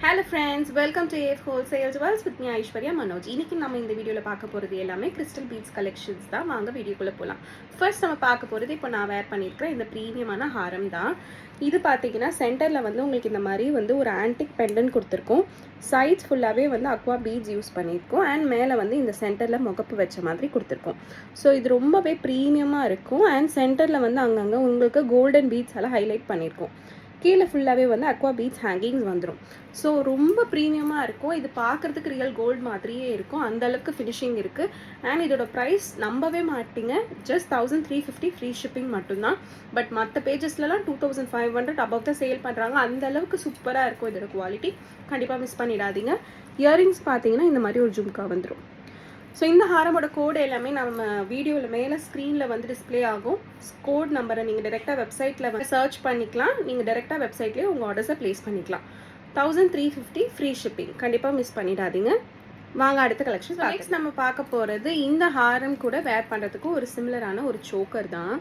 Hello friends, welcome to AF Wholesale Jewels with me Aishwarya Manoj. இன்னைக்கு நம்ம இந்த வீடியோல பார்க்க போறது எல்லாமே crystal beads collections தான். வாங்க வீடியோக்குள்ள போலாம். ஃபர்ஸ்ட் நம்ம பார்க்க போறது இப்போ நான் வேர் பண்ணியிருக்கிற இந்த பிரீமியமான ஹாரம் தான். இது பார்த்தீங்கன்னா சென்டர்ல வந்து உங்களுக்கு இந்த மாதிரி வந்து ஒரு ஆன்டிக் பெண்டன்ட் கொடுத்துருக்கோம். சைட்ஸ் ஃபுல்லாகவே வந்து அக்வா பீட்ஸ் யூஸ் பண்ணியிருக்கோம் அண்ட் மேலே வந்து இந்த சென்டரில் முகப்பு வச்ச மாதிரி கொடுத்துருக்கோம். ஸோ இது ரொம்பவே ப்ரீமியமாக இருக்கும் அண்ட் சென்டரில் வந்து அங்கங்கே உங்களுக்கு கோல்டன் பீட்ஸ் எல்லாம் ஹைலைட் பண்ணியிருக்கோம். கீழே ஃபுல்லாகவே வந்து அக்வா பீட்ஸ் ஹேங்கிங்ஸ் வந்துடும். ஸோ ரொம்ப ப்ரீமியமாக இருக்கும். இது பார்க்குறதுக்கு ரியல் கோல்டு மாதிரியே இருக்கும். அந்தளவுக்கு ஃபினிஷிங் இருக்குது. அண்ட் இதோட ப்ரைஸ் நம்பவே மாட்டிங்க, ஜஸ்ட் 1350 ஃப்ரீ ஷிப்பிங் மட்டும்தான். பட் மற்ற பேஜஸ்லலாம் 2500 அபவ் தான் சேல் பண்ணுறாங்க. அந்தளவுக்கு சூப்பராக இருக்கும் இதோட குவாலிட்டி. கண்டிப்பாக மிஸ் பண்ணிடாதீங்க. இயரிங்ஸ் பார்த்தீங்கன்னா இந்த மாதிரி ஒரு ஜும்கா வந்துடும். ஸோ இந்த ஹாரமோட கோடு எல்லாமே நம்ம வீடியோவில் மேலே ஸ்க்ரீனில் வந்து டிஸ்பிளே ஆகும். கோட் நம்பரை நீங்கள் டேரெக்டாக வெப்சைட்டில் வந்து சர்ச் பண்ணிக்கலாம். நீங்கள் டேரெக்டாக வெப்சைட்லேயே உங்கள் ஆர்டர்ஸை ப்ளேஸ் பண்ணிக்கலாம். 1350 ஃப்ரீ ஷிப்பிங். கண்டிப்பாக மிஸ் பண்ணிடாதீங்க. வாங்க அடுத்த கலெக்ஷன். நெக்ஸ்ட் நம்ம பார்க்க போகிறது இந்த ஹாரம் கூட வேர் பண்ணுறதுக்கு ஒரு சிமிலரான ஒரு சோக்கர் தான்.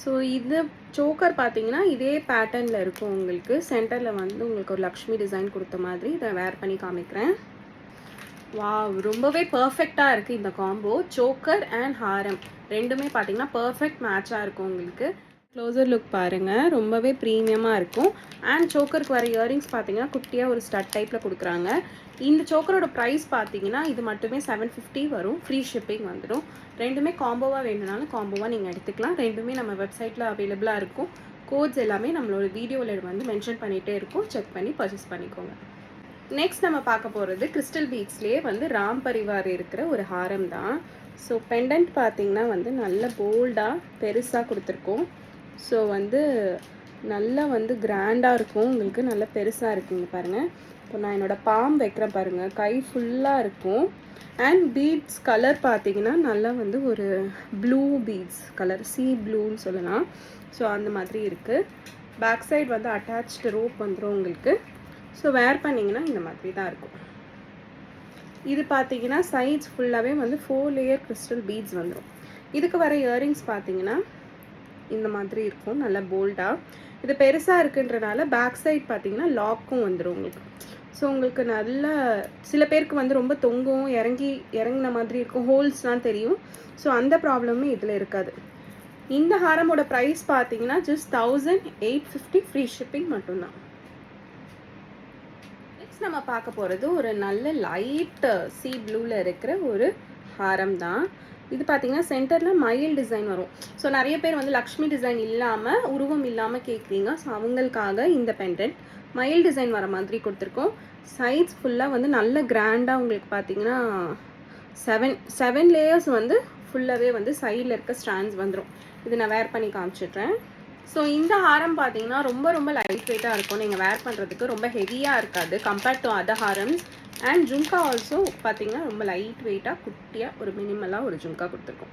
ஸோ இது சோக்கர் பார்த்தீங்கன்னா இதே பேட்டர்னில் இருக்கும். உங்களுக்கு சென்டரில் வந்து உங்களுக்கு ஒரு லக்ஷ்மி டிசைன் கொடுத்த மாதிரி இதை வேர் பண்ணி காமிக்கிறேன். வாவ், ரொம்பவே பர்ஃபெக்டாக இருக்குது இந்த காம்போ. சோக்கர் அண்ட் ஹாரம் ரெண்டுமே பார்த்தீங்கன்னா பர்ஃபெக்ட் மேட்சாக இருக்கும். உங்களுக்கு க்ளோசர் லுக் பாருங்கள், ரொம்பவே ப்ரீமியமாக இருக்கும். அண்ட் சோக்கருக்கு வர இயரிங்ஸ் பார்த்தீங்கன்னா குட்டியாக ஒரு ஸ்டட் டைப்பில் கொடுக்குறாங்க. இந்த சோக்கரோட ப்ரைஸ் பார்த்தீங்கன்னா இது மட்டுமே 750 வரும். ஃப்ரீ ஷிப்பிங் வந்துடும். ரெண்டுமே காம்போவாக வேணுனாலும் காம்போவாக நீங்கள் எடுத்துக்கலாம். ரெண்டுமே நம்ம வெப்சைட்டில் அவைலபிளாக இருக்கும். கோட்ஸ் எல்லாமே நம்மளோட வீடியோவில் வந்து மென்ஷன் பண்ணிகிட்டே இருக்கும். செக் பண்ணி பர்ச்சேஸ் பண்ணிக்கோங்க. நெக்ஸ்ட் நம்ம பார்க்க போகிறது கிறிஸ்டல் பீட்ஸ்லேயே வந்து ராம் பரிவார் இருக்கிற ஒரு ஹாரம் தான். ஸோ பெண்டன்ட் பார்த்திங்கன்னா வந்து நல்ல போல்டாக பெருசாக கொடுத்துருக்கோம். ஸோ வந்து நல்லா வந்து கிராண்டாக இருக்கும். உங்களுக்கு நல்ல பெருசாக இருக்குங்க பாருங்கள். இப்போ நான் என்னோடய பாம் வைக்கிறேன் பாருங்கள், கை ஃபுல்லாக இருக்கும். அண்ட் பீட்ஸ் கலர் பார்த்திங்கன்னா நல்லா வந்து ஒரு ப்ளூ பீட்ஸ் கலர், சீ ப்ளூன்னு சொல்லலாம். ஸோ அந்த மாதிரி இருக்குது. பேக் சைடு வந்து அட்டாச்டு ரோப் வந்துடும் உங்களுக்கு. ஸோ வேர் பண்ணிங்கன்னா இந்த மாதிரி தான் இருக்கும். இது பார்த்தீங்கன்னா சைட்ஸ் ஃபுல்லாகவே வந்து 4 லேயர் கிறிஸ்டல் பீட்ஸ் வந்துடும். இதுக்கு வர இயரிங்ஸ் பார்த்தீங்கன்னா இந்த மாதிரி இருக்கும், நல்லா போல்டாக. இது பெருசாக இருக்குன்றனால பேக் சைட் பார்த்தீங்கன்னா லாக்கும் வந்துடும் உங்களுக்கு. ஸோ உங்களுக்கு நல்ல சில பேருக்கு வந்து ரொம்ப தொங்கும், இறங்கின மாதிரி இருக்கும், ஹோல்ஸ்லாம் தெரியும். ஸோ அந்த ப்ராப்ளமே இதில் இருக்காது. இந்த ஹாரமோட ப்ரைஸ் பார்த்தீங்கன்னா ஜஸ்ட் 1850 ஃப்ரீ ஷிப்பிங் மட்டும்தான். நம்ம பார்க்க போகிறது ஒரு நல்ல லைட் சீ ப்ளூவில் இருக்கிற ஒரு ஹாரம் தான். இது பார்த்தீங்கன்னா சென்டரில் மயில் டிசைன் வரும். ஸோ நிறைய பேர் வந்து லக்ஷ்மி டிசைன் இல்லாமல், உருவம் இல்லாமல் கேட்குறீங்க. ஸோ அவங்களுக்காக இந்த பெண்டன்ட் மயில் டிசைன் வர மாதிரி கொடுத்துருக்கோம். சைட்ஸ் ஃபுல்லாக வந்து நல்ல கிராண்டாக உங்களுக்கு பார்த்தீங்கன்னா 7 லேயர்ஸ் வந்து ஃபுல்லாகவே வந்து சைடில் இருக்க ஸ்ட்ராண்ட்ஸ் வந்துடும். இது நான் வேர் பண்ணி காமிச்சிட்றேன். ஸோ இந்த ஹாரம் பார்த்தீங்கன்னா ரொம்ப லைட் வெயிட்டாக இருக்கும். நீங்கள் வேர் பண்ணுறதுக்கு ரொம்ப ஹெவியாக இருக்காது compared to other harams. And jhumka also பார்த்தீங்கன்னா ரொம்ப லைட் வெயிட்டாக குட்டியாக ஒரு மினிமலாக ஒரு ஜும்கா கொடுத்துருக்கோம்.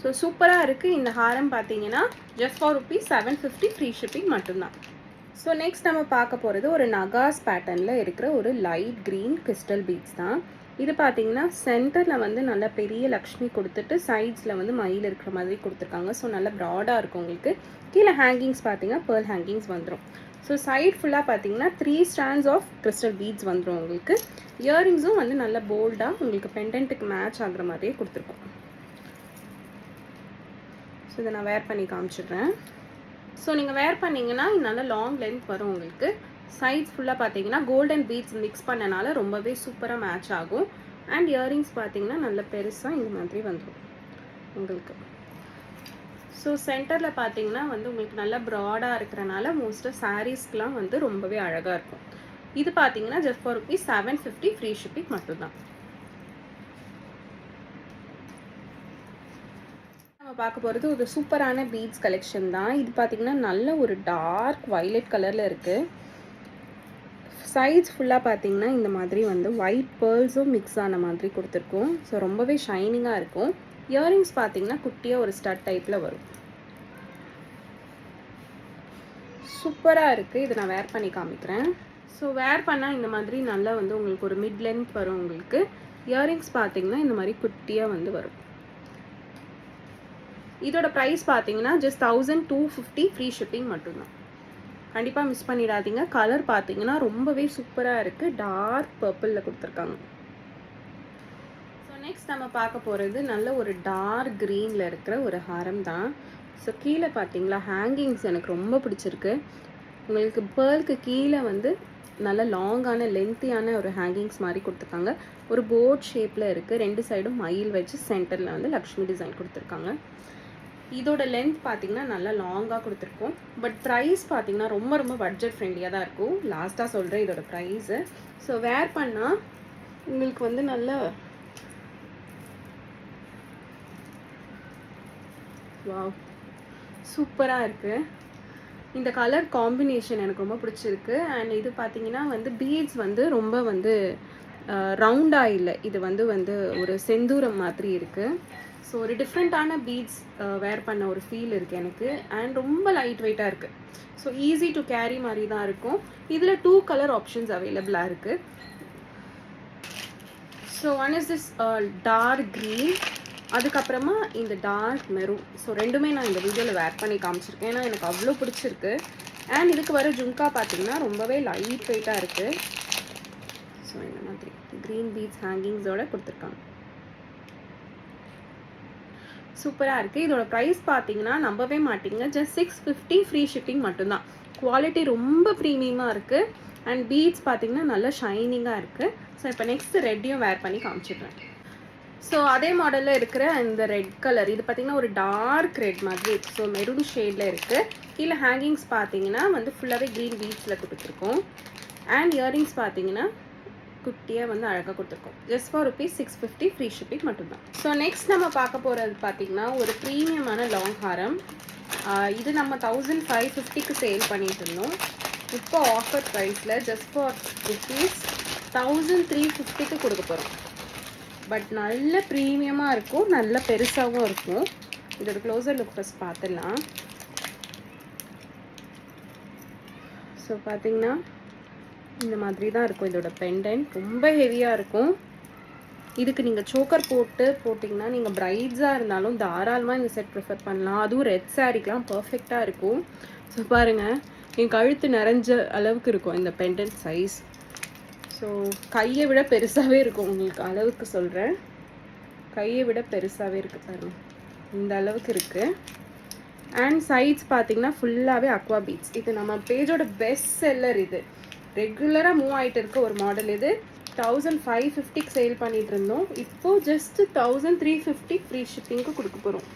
ஸோ சூப்பராக இருக்குது இந்த ஹாரம். பார்த்தீங்கன்னா ஜஸ்ட் ஃபார் ₹750 ஃப்ரீ ஷிப்பிங் மட்டும்தான். ஸோ நெக்ஸ்ட் நம்ம பார்க்க போகிறது ஒரு நகாஸ் பேட்டர்னில் இருக்கிற ஒரு லைட் க்ரீன் கிறிஸ்டல் பீட்ஸ் தான். இது பார்த்தீங்கன்னா சென்டரில் வந்து நல்ல பெரிய லக்ஷ்மி கொடுத்துட்டு சைட்ஸில் வந்து மயில் இருக்கிற மாதிரி கொடுத்துருக்காங்க. ஸோ நல்ல ப்ராடாக இருக்கும் உங்களுக்கு. கீழே ஹேங்கிங்ஸ் பார்த்தீங்கன்னா பேர்ல் ஹேங்கிங்ஸ் வந்துடும். ஸோ சைட் ஃபுல்லாக பார்த்தீங்கன்னா 3 ஸ்டாண்ட்ஸ் ஆஃப் கிறிஸ்டல் பீட்ஸ் வந்துடும் உங்களுக்கு. இயரிங்ஸும் வந்து நல்ல போல்டாக உங்களுக்கு பெண்டன்ட்டுக்கு மேட்ச் ஆகுற மாதிரியே கொடுத்துருக்கோம். ஸோ இதை நான் வேர் பண்ணி காமிச்சிடுறேன். ஸோ நீங்கள் வேர் பண்ணிங்கன்னா நல்ல லாங் லென்த் வரும் உங்களுக்கு. சைட்ஸ் ஃபுல்லாக பார்த்தீங்கன்னா கோல்டன் பீட்ஸ் மிக்ஸ் பண்ணனால ரொம்பவே சூப்பராக மேட்ச் ஆகும். அண்ட் இயரிங்ஸ் பார்த்தீங்கன்னா நல்ல பெருசாக இந்த மாதிரி வந்துடும் உங்களுக்கு. ஸோ சென்டரில் பார்த்தீங்கன்னா வந்து உங்களுக்கு நல்ல ப்ராடாக இருக்கிறனால மோஸ்ட்டாக சாரீஸ்க்கெலாம் வந்து ரொம்பவே அழகாக இருக்கும். இது பார்த்தீங்கன்னா ஜஸ்ட் ஃபார் ₹750 ஃப்ரீ ஷிப்பிங் மட்டும்தான். நம்ம பார்க்க போகிறது ஒரு சூப்பரான பீட்ஸ் கலெக்ஷன் தான். இது பார்த்தீங்கன்னா நல்ல ஒரு டார்க் வயலட் கலரில் இருக்குது. சைட்ஸ் ஃபுல்லாக பார்த்தீங்கன்னா இந்த மாதிரி வந்து ஒயிட் பேர்ல்ஸும் மிக்ஸ் ஆன மாதிரி கொடுத்துருக்கோம். ஸோ ரொம்பவே ஷைனிங்காக இருக்கும். இயரிங்ஸ் பார்த்தீங்கன்னா குட்டியாக ஒரு ஸ்டட் டைப்பில் வரும். சூப்பராக இருக்குது. இதை நான் வேர் பண்ணி காமிக்கிறேன். ஸோ வேர் பண்ணால் இந்த மாதிரி நல்லா வந்து உங்களுக்கு ஒரு மிட் லென்த் வரும் உங்களுக்கு. இயரிங்ஸ் பார்த்தீங்கன்னா இந்த மாதிரி குட்டியாக வந்து வரும். இதோட ப்ரைஸ் பார்த்தீங்கன்னா ஜஸ்ட் 1250 ஃப்ரீ ஷிப்பிங் மட்டும்தான். கண்டிப்பாக மிஸ் பண்ணிடாதீங்க. கலர் பார்த்தீங்கன்னா ரொம்பவே சூப்பராக இருக்குது. டார்க் பர்பிளில் கொடுத்துருக்காங்க. ஸோ நெக்ஸ்ட் நம்ம பார்க்க போகிறது நல்ல ஒரு டார்க் க்ரீனில் இருக்கிற ஒரு ஹாரம் தான். ஸோ கீழே பார்த்தீங்களா ஹேங்கிங்ஸ் எனக்கு ரொம்ப பிடிச்சிருக்கு. உங்களுக்கு பேர்லுக்கு கீழே வந்து நல்ல லாங்கான லென்த்தியான ஒரு ஹேங்கிங்ஸ் மாதிரி கொடுத்துருக்காங்க. ஒரு போட் ஷேப்பில் இருக்குது. 2 சைடும் மயில் வச்சு சென்டரில் வந்து லக்ஷ்மி டிசைன் கொடுத்துருக்காங்க. இதோட லென்த் பார்த்தீங்கன்னா நல்லா லாங்காக கொடுத்துருக்கோம். பட் ப்ரைஸ் பார்த்தீங்கன்னா ரொம்ப பட்ஜெட் ஃப்ரெண்ட்லியாக தான் இருக்கும். லாஸ்ட்டாக சொல்கிறேன் இதோட ப்ரைஸு. ஸோ வேர் பண்ணால் உங்களுக்கு வந்து நல்ல வாவ் சூப்பராக இருக்குது. இந்த கலர் காம்பினேஷன் எனக்கு ரொம்ப பிடிச்சிருக்கு. அண்ட் இது பார்த்தீங்கன்னா வந்து பீட்ஸ் வந்து ரொம்ப வந்து ரவுண்டாக இல்லை, இது வந்து ஒரு செந்தூரம் மாதிரி இருக்குது. ஸோ ஒரு டிஃப்ரெண்ட்டான பீட்ஸ் வேர் பண்ண ஒரு ஃபீல் இருக்குது எனக்கு. அண்ட் ரொம்ப லைட் வெயிட்டாக இருக்குது. ஸோ ஈஸி டு கேரி மாதிரி தான் இருக்கும். இதில் 2 கலர் ஆப்ஷன்ஸ் அவைலபிளாக இருக்குது. So one is this dark green, அதுக்கப்புறமா இந்த டார்க் மெரூன். ஸோ ரெண்டுமே நான் இந்த வீடியோவில் வேர் பண்ணி காமிச்சிருக்கேன். ஏன்னா எனக்கு அவ்வளோ பிடிச்சிருக்கு. அண்ட் இதுக்கு வர ஜும்கா பார்த்தீங்கன்னா ரொம்பவே லைட் வெயிட்டாக இருக்குது. ஸோ இந்த மாதிரி க்ரீன் பீட்ஸ் ஹேங்கிங்ஸோடு கொடுத்துருக்காங்க. சூப்பராக இருக்குது. இதோட ப்ரைஸ் பார்த்தீங்கன்னா நம்பவே மாட்டிங்க, ஜஸ்ட் 650 ஃப்ரீ ஷிப்பிங் மட்டும்தான். குவாலிட்டி ரொம்ப ப்ரீமியமாக இருக்குது. அண்ட் பீட்ஸ் பார்த்தீங்கன்னா நல்லா ஷைனிங்காக இருக்குது. ஸோ இப்போ நெக்ஸ்ட்டு ரெட்டையும் வேர் பண்ணி காமிச்சிடுறேன். ஸோ அதே மாடலில் இருக்கிற இந்த ரெட் கலர், இது பார்த்திங்கன்னா ஒரு டார்க் ரெட் மாதிரி இருக்குது. ஸோ மெரூன் ஷேடில் இருக்குது. கீழே ஹேங்கிங்ஸ் பார்த்தீங்கன்னா வந்து ஃபுல்லாகவே க்ரீன் பீட்ஸில் கொடுத்துருக்கோம். அண்ட் இயரிங்ஸ் பார்த்தீங்கன்னா குட்டியாக வந்து அழகாக கொடுத்துருக்கோம். ஜஸ்ட் ஃபார் ₹650 ஃப்ரீ ஷிப்பிங் மட்டும்தான். ஸோ நெக்ஸ்ட் நம்ம பார்க்க போகிறது பார்த்தீங்கன்னா ஒரு ப்ரீமியமான லாங் ஹாரம். இது நம்ம 1550க்கு சேல் பண்ணிட்டு இருந்தோம். இப்போ ஆஃபர் ப்ரைஸில் ஜஸ்ட் ஃபார் ₹1350க்கு கொடுக்க போகிறோம். பட் நல்ல ப்ரீமியமாக இருக்கும், நல்ல பெருசாகவும் இருக்கும். இதோட க்ளோசர் லுக் ஃபஸ்ட் பார்த்துடலாம். ஸோ பார்த்தீங்கன்னா இந்த மாதிரி தான் இருக்கும் இதோட பெண்டன்ட். ரொம்ப ஹெவியாக இருக்கும். இதுக்கு நீங்கள் சோக்கர் போட்டிங்கன்னா நீங்கள் பிரைட்ஸாக இருந்தாலும் தாராளமாக இந்த செட் ப்ரிஃபர் பண்ணலாம். அதுவும் ரெட் சாரீக்கெலாம் பர்ஃபெக்டாக இருக்கும். ஸோ பாருங்கள், என் கழுத்து நிறைஞ்ச அளவுக்கு இருக்கும் இந்த பெண்டன்ட் சைஸ். ஸோ கையை விட பெருசாகவே இருக்கும். உங்களுக்கு அளவுக்கு சொல்கிறேன், கையை விட பெருசாகவே இருக்குது பாருங்கள், இந்த அளவுக்கு இருக்குது. அண்ட் சைட்ஸ் பார்த்தீங்கன்னா ஃபுல்லாகவே அக்வா பீட்ஸ். இது நம்ம பேஜோட பெஸ்ட் செல்லர். இது ரெகுலராக மூவ் ஆகிட்டு இருக்க ஒரு மாடல். இது 1550க்கு சேல் பண்ணிகிட்டு இருந்தோம். இப்போது ஜஸ்ட் 1350 ஃப்ரீ ஷிப்பிங்க்கு கொடுக்க போகிறோம்.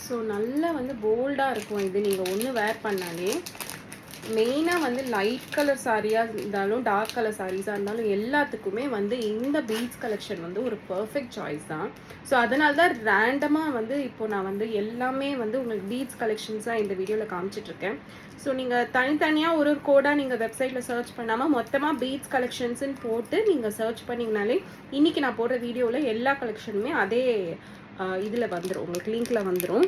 ஸோ நல்லா வந்து போல்டாக இருக்கும். இது நீங்கள் ஒன்று வேர் பண்ணாலே, மெயினாக வந்து லைட் கலர் சாரியாக இருந்தாலும் டார்க் கலர் சாரீஸாக இருந்தாலும் எல்லாத்துக்குமே வந்து இந்த பீட்ஸ் கலெக்ஷன் வந்து ஒரு பர்ஃபெக்ட் சாய்ஸ் தான். ஸோ அதனால தான் ரேண்டமாக வந்து இப்போது நான் வந்து எல்லாமே வந்து உங்களுக்கு பீட்ஸ் கலெக்ஷன்ஸாக இந்த வீடியோவில் காமிச்சிட்ருக்கேன். ஸோ நீங்கள் தனித்தனியாக ஒரு கோடாக நீங்கள் வெப்சைட்டில் சர்ச் பண்ணாமல் மொத்தமாக பீட்ஸ் கலெக்ஷன்ஸுன்னு போட்டு நீங்கள் சர்ச் பண்ணிங்கனாலே இன்றைக்கி நான் போடுற வீடியோவில் எல்லா கலெக்ஷனுமே அதே இதில் வந்துடும், உங்களுக்கு லிங்க்கில் வந்துடும்.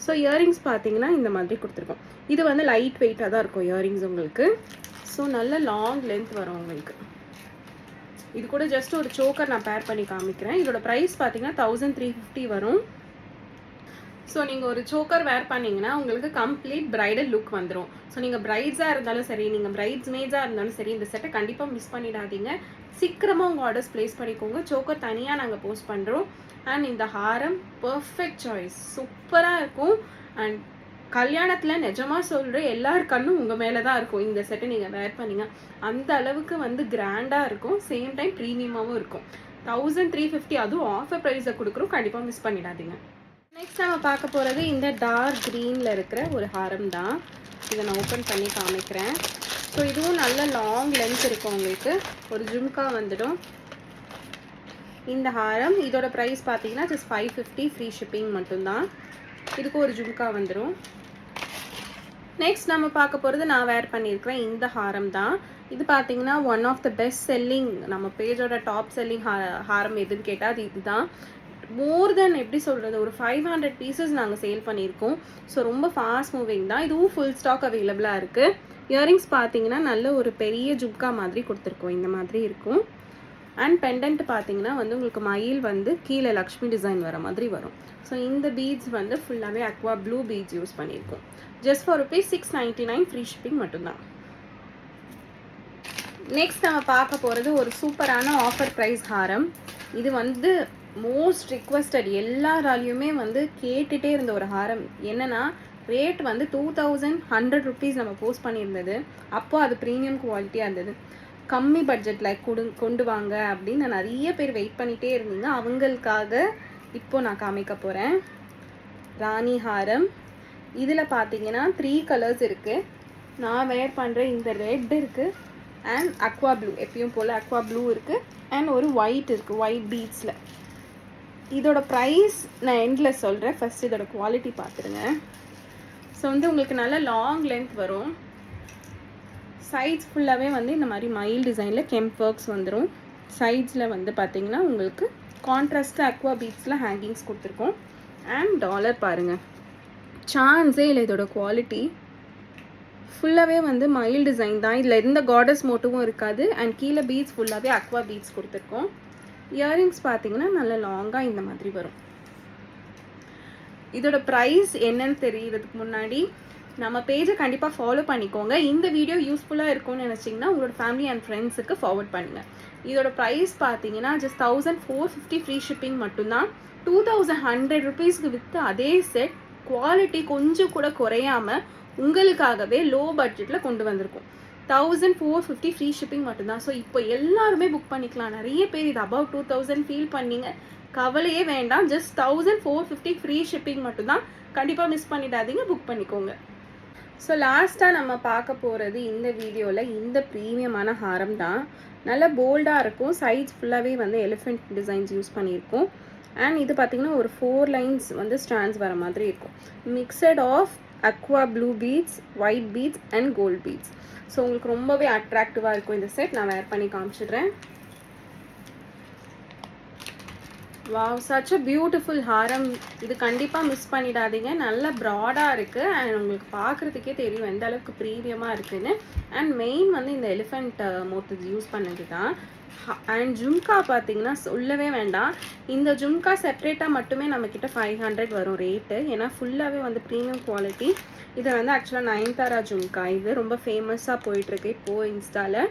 ஸோ இயரிங்ஸ் பார்த்தீங்கன்னா இந்த மாதிரி கொடுத்துருக்கோம். இது வந்து லைட் வெயிட்டாக தான் இருக்கும் இயரிங்ஸ் உங்களுக்கு. ஸோ நல்ல லாங் லென்த் வரும் உங்களுக்கு. இது கூட ஜஸ்ட் ஒரு சோக்கர் நான் பேர் பண்ணி காமிக்கிறேன். இதோட ப்ரைஸ் பார்த்தீங்கன்னா 1350 வரும். ஸோ நீங்கள் ஒரு சோக்கர் வேர் பண்ணிங்கன்னா உங்களுக்கு கம்ப்ளீட் ப்ரைடல் லுக் வந்துடும். ஸோ நீங்கள் ப்ரைட்ஸாக இருந்தாலும் சரி, நீங்கள் ப்ரைட்ஸ் மேட்ஸாக இருந்தாலும் சரி, இந்த செட்டை கண்டிப்பாக மிஸ் பண்ணிடாதீங்க. சீக்கிரமாக உங்கள் ஆர்டர்ஸ் ப்ளேஸ் பண்ணிக்கோங்க. சோக்கர் தனியாக நாங்கள் போஸ்ட் பண்ணுறோம். அண்ட் இந்த ஹாரம் பர்ஃபெக்ட் சாய்ஸ், சூப்பராக இருக்கும். அண்ட் கல்யாணத்தில் நிஜமாக சொல்கிற எல்லார் கண்ணும் உங்கள் மேலே தான் இருக்கும். இந்த செட்டை நீங்கள் வேர் பண்ணிங்க அந்த அளவுக்கு வந்து கிராண்டாக இருக்கும். சேம் டைம் ப்ரீமியமாகவும் இருக்கும். 1350 அதுவும் ஆஃபர் ப்ரைஸை கொடுக்குறோம். கண்டிப்பாக மிஸ் பண்ணிடாதீங்க. நெக்ஸ்ட் நம்ம பார்க்க போகிறது இந்த டார்க் க்ரீனில் இருக்கிற ஒரு ஹாரம் தான். இதை நான் ஓப்பன் பண்ணி காமிக்கிறேன். ஸோ இதுவும் நல்ல லாங் லென்த் இருக்கும். உங்களுக்கு ஒரு ஜும்கா வந்துடும் இந்த ஹாரம். இதோட ப்ரைஸ் பார்த்தீங்கன்னா ஜஸ்ட் 550 ஃப்ரீ ஷிப்பிங் மட்டும்தான். இதுக்கு ஒரு ஜும்கா வந்துடும். நெக்ஸ்ட் நம்ம பார்க்க போகிறது நான் வேர் பண்ணியிருக்கிறேன் இந்த ஹாரம் தான். இது பார்த்தீங்கன்னா one of the best selling, நம்ம பேஜோட டாப் செல்லிங் ஹாரம் எதுன்னு கேட்டால் அது இதுதான். மோர் தென் எப்படி சொல்கிறது, ஒரு 500 பீசஸ் நாங்கள் சேல் பண்ணியிருக்கோம். ஸோ ரொம்ப ஃபாஸ்ட் மூவிங் தான். இதுவும் ஃபுல் ஸ்டாக் அவைலபிளாக இருக்குது. இயரிங்ஸ் பார்த்தீங்கன்னா நல்ல ஒரு பெரிய ஜும்கா மாதிரி கொடுத்துருக்கோம். இந்த மாதிரி இருக்கும். அண்ட் பெண்டன்ட் பார்த்தீங்கன்னா வந்து உங்களுக்கு மயில் வந்து கீழே லக்ஷ்மி டிசைன் வர மாதிரி வரும். ஸோ இந்த பீட்ஸ் வந்து ஃபுல்லாகவே அக்வா ப்ளூ பீட்ஸ் யூஸ் பண்ணியிருக்கோம். ஜஸ்ட் ஃபார் ₹699 ஃப்ரீ ஷிப்பிங் மட்டும்தான். நெக்ஸ்ட் நம்ம பார்க்க போகிறது ஒரு சூப்பரான ஆஃபர் ப்ரைஸ் ஹாரம். இது வந்து மோஸ்ட் ரிக்வஸ்டட், எல்லாராலையுமே வந்து கேட்டுகிட்டே இருந்த ஒரு ஹாரம். என்னென்னா ரேட் வந்து ₹2100 நம்ம போஸ்ட் பண்ணியிருந்தது. அப்போது அது ப்ரீமியம் குவாலிட்டியாக இருந்தது. கம்மி பட்ஜெட்டில் கொண்டு வாங்க அப்படின்னு நிறைய பேர் வெயிட் பண்ணிகிட்டே இருந்தீங்க. அவங்களுக்காக இப்போது நான் காமிக்க போகிறேன் ராணி ஹாரம். இதில் பார்த்தீங்கன்னா 3 கலர்ஸ் இருக்குது. நான் வேர் பண்ணுற இந்த ரெட் இருக்குது அண்ட் அக்வா ப்ளூ, எப்பயும் போல் அக்வா ப்ளூ இருக்குது அண்ட் ஒரு ஒயிட் இருக்குது, ஒயிட் பீட்ஸில். இதோட ப்ரைஸ் நான் எண்டில் சொல்கிறேன். ஃபஸ்ட் இதோட குவாலிட்டி பார்த்துருங்க. ஸோ வந்து உங்களுக்கு நல்ல லாங் லென்த் வரும். சைட்ஸ் ஃபுல்லாகவே வந்து இந்த மாதிரி மயில் டிசைனில் கெம்ப் ஒர்க்ஸ் வந்துடும். சைட்ஸில் வந்து பார்த்திங்கன்னா உங்களுக்கு கான்ட்ராஸ்ட்டாக அக்வா பீட்ஸில் ஹேங்கிங்ஸ் கொடுத்துருக்கோம். அண்ட் டாலர் பாருங்கள், சான்ஸே இல்லை. இதோட குவாலிட்டி ஃபுல்லாகவே வந்து மயில் டிசைன் தான். இதில் எந்த காடஸ் மோட்டிவும் இருக்காது. அண்ட் கீழே பீட்ஸ் ஃபுல்லாகவே அக்வா பீட்ஸ் கொடுத்துருக்கோம். இயரிங்ஸ் பார்த்தீங்கன்னா நல்ல லாங்காக இந்த மாதிரி வரும். இதோட ப்ரைஸ் என்னன்னு தெரியறதுக்கு முன்னாடி நம்ம பேஜை கண்டிப்பாக ஃபாலோ பண்ணிக்கோங்க. இந்த வீடியோ யூஸ்ஃபுல்லாக இருக்கும்னு நினச்சிங்கன்னா உங்களோட ஃபேமிலி அண்ட் ஃப்ரெண்ட்ஸுக்கு ஃபார்வர்ட் பண்ணுங்கள். இதோட ப்ரைஸ் பார்த்தீங்கன்னா ஜஸ்ட் 1450 ஃப்ரீ ஷிப்பிங் மட்டும்தான். ₹2100 விற்று அதே செட் குவாலிட்டி கொஞ்சம் கூட குறையாமல் உங்களுக்காகவே லோ பட்ஜெட்டில் கொண்டு வந்திருக்கும். 1450 ஃப்ரீ ஷிப்பிங் மட்டும்தான். ஸோ இப்போ எல்லாருமே புக் பண்ணிக்கலாம். நிறைய பேர் இது அபவ் 2000 ஃபீல் பண்ணீங்க, கவலையே வேண்டாம். ஜஸ்ட் 1450 ஃப்ரீ ஷிப்பிங் மட்டும்தான். கண்டிப்பாக மிஸ் பண்ணிடாதீங்க, புக் பண்ணிக்கோங்க. ஸோ லாஸ்ட்டாக நம்ம பார்க்க போகிறது இந்த வீடியோவில் இந்த ப்ரீமியமான ஹாரம் தான். நல்ல போல்டாக இருக்கும். சைட்ஸ் ஃபுல்லாகவே வந்து எலிஃபெண்ட் டிசைன்ஸ் யூஸ் பண்ணியிருக்கோம். அண்ட் இது பார்த்திங்கன்னா ஒரு 4 லைன்ஸ் வந்து ஸ்டாண்ட்ஸ் வர மாதிரி இருக்கும். Mixed of aqua blue beads, white beads and gold beads. So உங்களுக்கு ரொம்பவே அட்ராக்டிவாக இருக்கும் இந்த செட். நான் வேர் பண்ணி காமிச்சிடுறேன். வாவ், சச் அ பியூட்டிஃபுல் ஹாரம். இது கண்டிப்பாக மிஸ் பண்ணிடாதீங்க. நல்ல ப்ராடாக இருக்குது அண்ட் உங்களுக்கு பார்க்குறதுக்கே தெரியும் எந்த அளவுக்கு ப்ரீமியமாக இருக்குதுன்னு. அண்ட் மெயின் வந்து இந்த எலிஃபெண்ட் மோட்டிவ்ஸ் யூஸ் பண்ணது தான். அண்ட் ஜும்கா பார்த்தீங்கன்னா சொல்லவே வேண்டாம். இந்த ஜும்கா செப்ரேட்டாக மட்டுமே நம்மக்கிட்ட 500 வரும் ரேட்டு. ஏன்னா ஃபுல்லாகவே வந்து ப்ரீமியம் குவாலிட்டி. இது வந்து ஆக்சுவலாக நயன்தாரா ஜும்கா. இது ரொம்ப ஃபேமஸாக போயிட்டுருக்கு இப்போது இன்ஸ்டாவில்.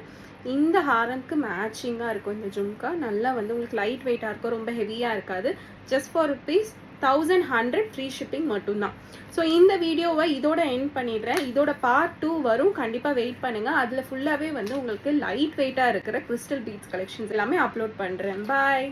இந்த ஹாரம்க்கு மேட்சிங்காக இருக்கும் இந்த ஜும்கா. நல்லா வந்து உங்களுக்கு லைட் வெயிட்டாக இருக்கும், ரொம்ப ஹெவியாக இருக்காது. ஜஸ்ட் ஃபார் ₹1100 ஃப்ரீ ஷிப்பிங் மட்டும்தான். ஸோ இந்த வீடியோவை இதோட எண்ட் பண்ணிடுறேன். இதோட பார்ட் 2 வரும், கண்டிப்பாக வெயிட் பண்ணுங்கள். அதில் ஃபுல்லாகவே வந்து உங்களுக்கு லைட் வெயிட்டாக இருக்கிற கிறிஸ்டல் பீட்ஸ் கலெக்ஷன்ஸ் எல்லாமே அப்லோட் பண்ணுறேன். பாய்.